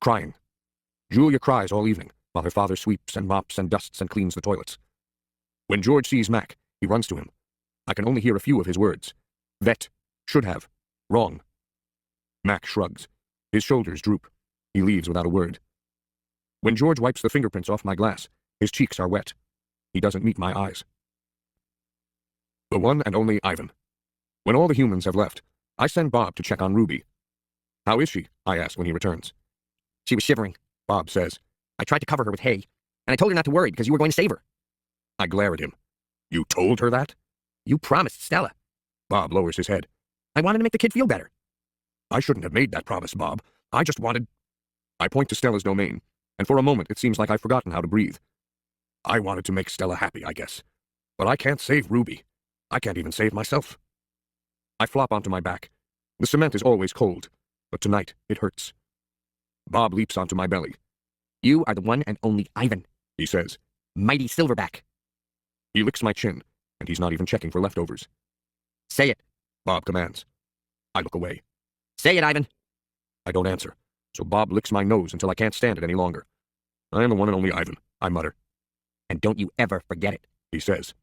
crying. Julia cries all evening, while her father sweeps and mops and dusts and cleans the toilets. When George sees Mac, he runs to him. I can only hear a few of his words. Vet, should have, wrong. Mac shrugs. His shoulders droop. He leaves without a word. When George wipes the fingerprints off my glass, his cheeks are wet. He doesn't meet my eyes. The one and only Ivan. When all the humans have left, I send Bob to check on Ruby. How is she? I ask when he returns. She was shivering, Bob says. I tried to cover her with hay, and I told her not to worry because you were going to save her. I glare at him. You told her that? You promised Stella. Bob lowers his head. I wanted to make the kid feel better. I shouldn't have made that promise, Bob. I just wanted... I point to Stella's domain, and for a moment it seems like I've forgotten how to breathe. I wanted to make Stella happy, I guess. But I can't save Ruby. I can't even save myself. I flop onto my back. The cement is always cold, but tonight it hurts. Bob leaps onto my belly. You are the one and only Ivan, he says. Mighty Silverback. He licks my chin, and he's not even checking for leftovers. Say it, Bob commands. I look away. Say it, Ivan. I don't answer, so Bob licks my nose until I can't stand it any longer. I am the one and only Ivan, I mutter. And don't you ever forget it, he says.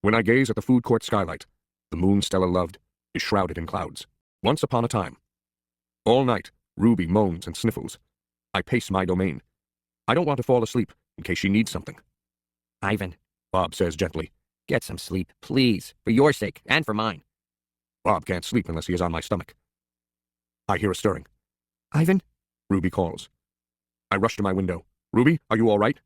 When I gaze at the food court skylight, the moon Stella loved is shrouded in clouds. Once upon a time. All night, Ruby moans and sniffles. I pace my domain. I don't want to fall asleep in case she needs something. Ivan, Bob says gently. Get some sleep, please, for your sake and for mine. Bob can't sleep unless he is on my stomach. I hear a stirring. Ivan? Ruby calls. I rush to my window. Ruby, are you all right?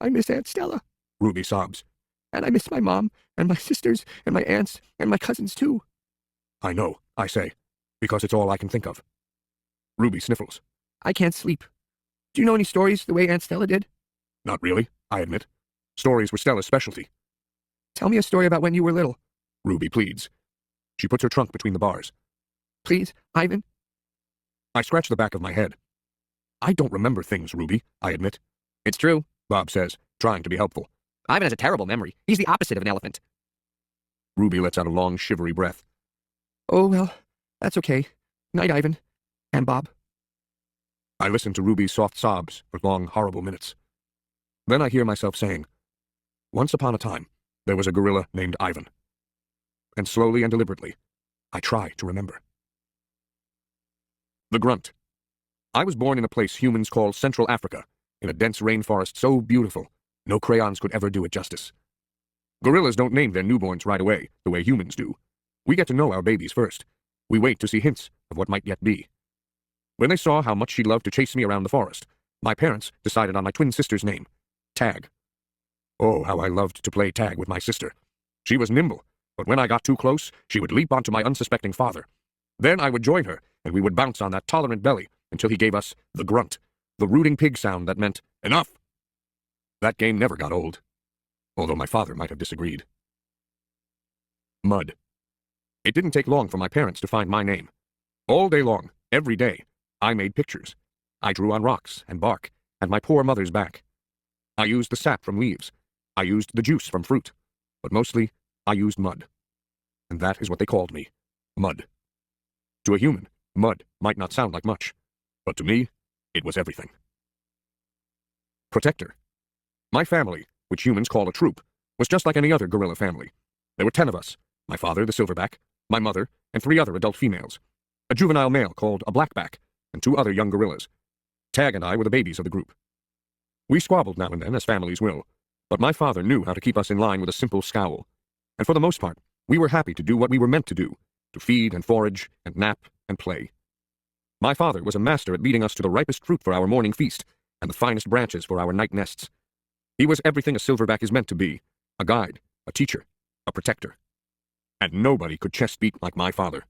I miss Aunt Stella. Ruby sobs. And I miss my mom, and my sisters, and my aunts, and my cousins too. I know, I say, because it's all I can think of. Ruby sniffles. I can't sleep. Do you know any stories the way Aunt Stella did? Not really, I admit. Stories were Stella's specialty. Tell me a story about when you were little. Ruby pleads. She puts her trunk between the bars. Please, Ivan. I scratch the back of my head. I don't remember things, Ruby, I admit. It's true, Bob says, trying to be helpful. Ivan has a terrible memory. He's the opposite of an elephant. Ruby lets out a long, shivery breath. Oh, well, that's okay. Night, Ivan. And Bob. I listen to Ruby's soft sobs for long, horrible minutes. Then I hear myself saying, once upon a time, there was a gorilla named Ivan. And slowly and deliberately, I try to remember. The Grunt. I was born in a place humans call Central Africa, in a dense rainforest so beautiful, no crayons could ever do it justice. Gorillas don't name their newborns right away, the way humans do. We get to know our babies first. We wait to see hints of what might yet be. When they saw how much she loved to chase me around the forest, my parents decided on my twin sister's name, Tag. Oh, how I loved to play tag with my sister. She was nimble, but when I got too close, she would leap onto my unsuspecting father. Then I would join her, and we would bounce on that tolerant belly until he gave us the grunt, the rooting pig sound that meant, enough! That game never got old, although my father might have disagreed. Mud. It didn't take long for my parents to find my name. All day long, every day, I made pictures. I drew on rocks and bark, and my poor mother's back. I used the sap from leaves. I used the juice from fruit. But mostly, I used mud. And that is what they called me, Mud. To a human, mud might not sound like much, but to me, it was everything. Protector. My family, which humans call a troop, was just like any other gorilla family. There were 10 of us, my father, the silverback, my mother, and 3 other adult females, a juvenile male called a blackback, and 2 other young gorillas. Tag and I were the babies of the group. We squabbled now and then, as families will, but my father knew how to keep us in line with a simple scowl, and for the most part, we were happy to do what we were meant to do, to feed and forage and nap and play. My father was a master at leading us to the ripest fruit for our morning feast and the finest branches for our night nests. He was everything a silverback is meant to be, a guide, a teacher, a protector. And nobody could chest beat like my father.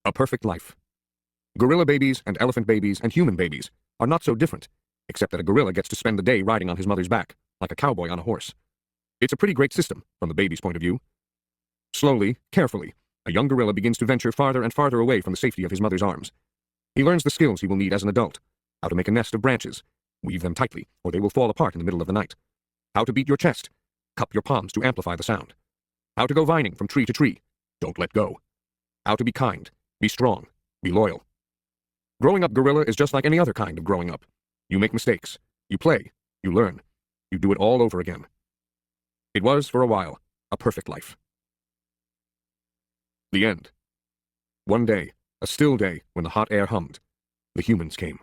A perfect life. Gorilla babies and elephant babies and human babies are not so different, except that a gorilla gets to spend the day riding on his mother's back, like a cowboy on a horse. It's a pretty great system, from the baby's point of view. Slowly, carefully, a young gorilla begins to venture farther and farther away from the safety of his mother's arms. He learns the skills he will need as an adult, how to make a nest of branches, weave them tightly, or they will fall apart in the middle of the night, how to beat your chest, cup your palms to amplify the sound, how to go vining from tree to tree, don't let go, how to be kind, be strong, be loyal. Growing up, Gorilla, is just like any other kind of growing up. You make mistakes. You play. You learn. You do it all over again. It was, for a while, a perfect life. The end. One day, a still day when the hot air hummed, the humans came.